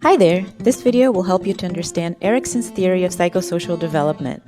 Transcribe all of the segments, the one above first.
Hi there! This video will help you to understand Erikson's theory of psychosocial development.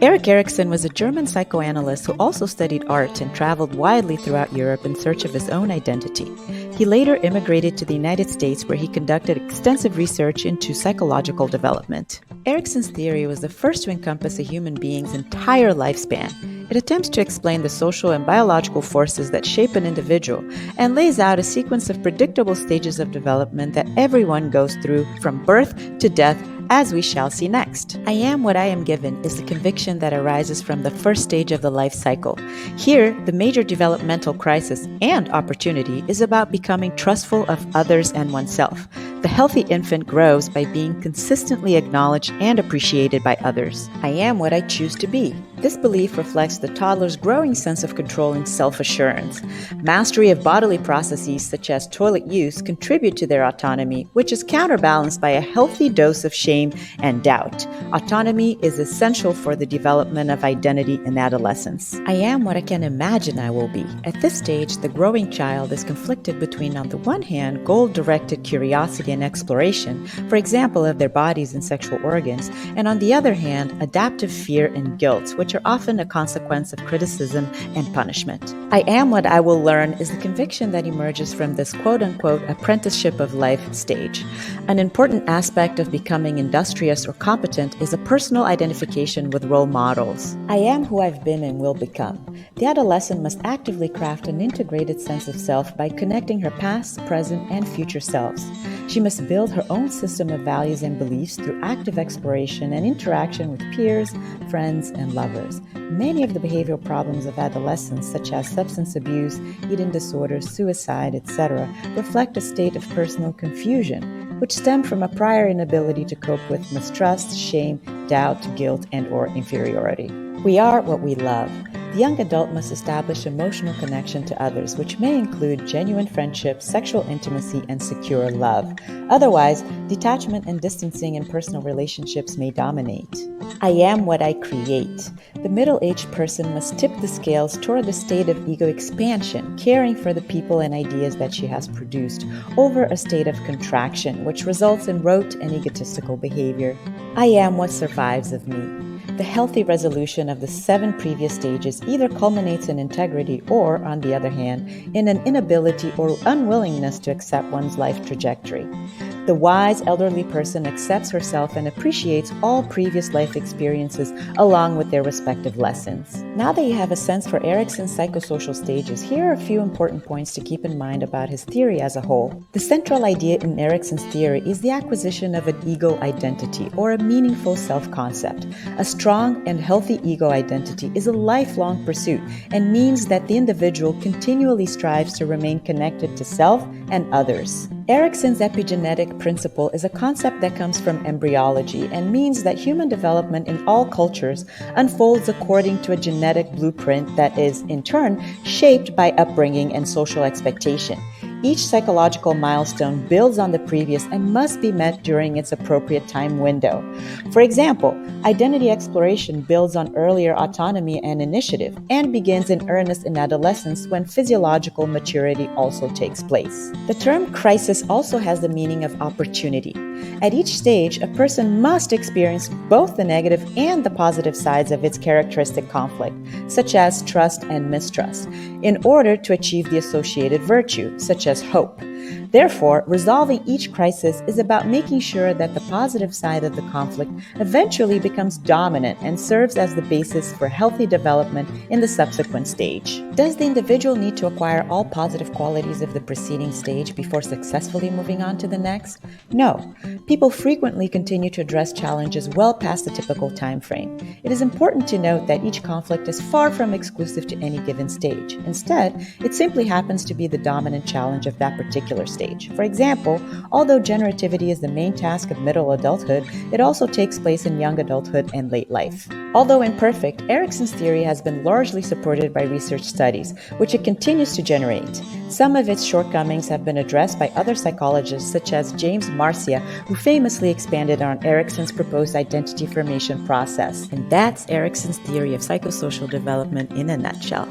Erik Erikson was a German psychoanalyst who also studied art and traveled widely throughout Europe in search of his own identity. He later immigrated to the United States, where he conducted extensive research into psychological development. Erikson's theory was the first to encompass a human being's entire lifespan. It attempts to explain the social and biological forces that shape an individual and lays out a sequence of predictable stages of development that everyone goes through from birth to death, as we shall see next. I am what I am given is the conviction that arises from the first stage of the life cycle. Here, the major developmental crisis and opportunity is about becoming trustful of others and oneself. The healthy infant grows by being consistently acknowledged and appreciated by others. I am what I choose to be. This belief reflects the toddler's growing sense of control and self-assurance. Mastery of bodily processes such as toilet use contribute to their autonomy, which is counterbalanced by a healthy dose of shame and doubt. Autonomy is essential for the development of identity in adolescence. I am what I can imagine I will be. At this stage, the growing child is conflicted between, on the one hand, goal-directed curiosity and exploration, for example, of their bodies and sexual organs, and on the other hand, adaptive fear and guilt, which are often a consequence of criticism and punishment. I am what I will learn is the conviction that emerges from this quote-unquote apprenticeship of life stage. An important aspect of becoming industrious or competent is a personal identification with role models. I am who I've been and will become. The adolescent must actively craft an integrated sense of self by connecting her past, present, and future selves. She must build her own system of values and beliefs through active exploration and interaction with peers, friends, and lovers. Many of the behavioral problems of adolescence, such as substance abuse, eating disorders, suicide, etc., reflect a state of personal confusion, which stem from a prior inability to cope with mistrust, shame, doubt, guilt, and/or inferiority. We are what we love. The young adult must establish emotional connection to others, which may include genuine friendship, sexual intimacy, and secure love. Otherwise, detachment and distancing in personal relationships may dominate. I am what I create. The middle-aged person must tip the scales toward the state of ego expansion, caring for the people and ideas that she has produced, over a state of contraction, which results in rote and egotistical behavior. I am what survives of me. The healthy resolution of the 7 previous stages either culminates in integrity or, on the other hand, in an inability or unwillingness to accept one's life trajectory. The wise elderly person accepts herself and appreciates all previous life experiences along with their respective lessons. Now that you have a sense for Erikson's psychosocial stages, here are a few important points to keep in mind about his theory as a whole. The central idea in Erikson's theory is the acquisition of an ego identity, or a meaningful self-concept. A strong and healthy ego identity is a lifelong pursuit and means that the individual continually strives to remain connected to self and others. Erikson's Epigenetic Principle is a concept that comes from embryology and means that human development in all cultures unfolds according to a genetic blueprint that is, in turn, shaped by upbringing and social expectation. Each psychological milestone builds on the previous and must be met during its appropriate time window. For example, identity exploration builds on earlier autonomy and initiative and begins in earnest in adolescence, when physiological maturity also takes place. The term crisis also has the meaning of opportunity. At each stage, a person must experience both the negative and the positive sides of its characteristic conflict, such as trust and mistrust, in order to achieve the associated virtue, such as hope. Therefore, resolving each crisis is about making sure that the positive side of the conflict eventually becomes dominant and serves as the basis for healthy development in the subsequent stage. Does the individual need to acquire all positive qualities of the preceding stage before successfully moving on to the next? No. People frequently continue to address challenges well past the typical time frame. It is important to note that each conflict is far from exclusive to any given stage. Instead, it simply happens to be the dominant challenge of that particular stage. For example, although generativity is the main task of middle adulthood, it also takes place in young adulthood and late life. Although imperfect, Erikson's theory has been largely supported by research studies, which it continues to generate. Some of its shortcomings have been addressed by other psychologists, such as James Marcia, who famously expanded on Erikson's proposed identity formation process. And that's Erikson's theory of psychosocial development in a nutshell.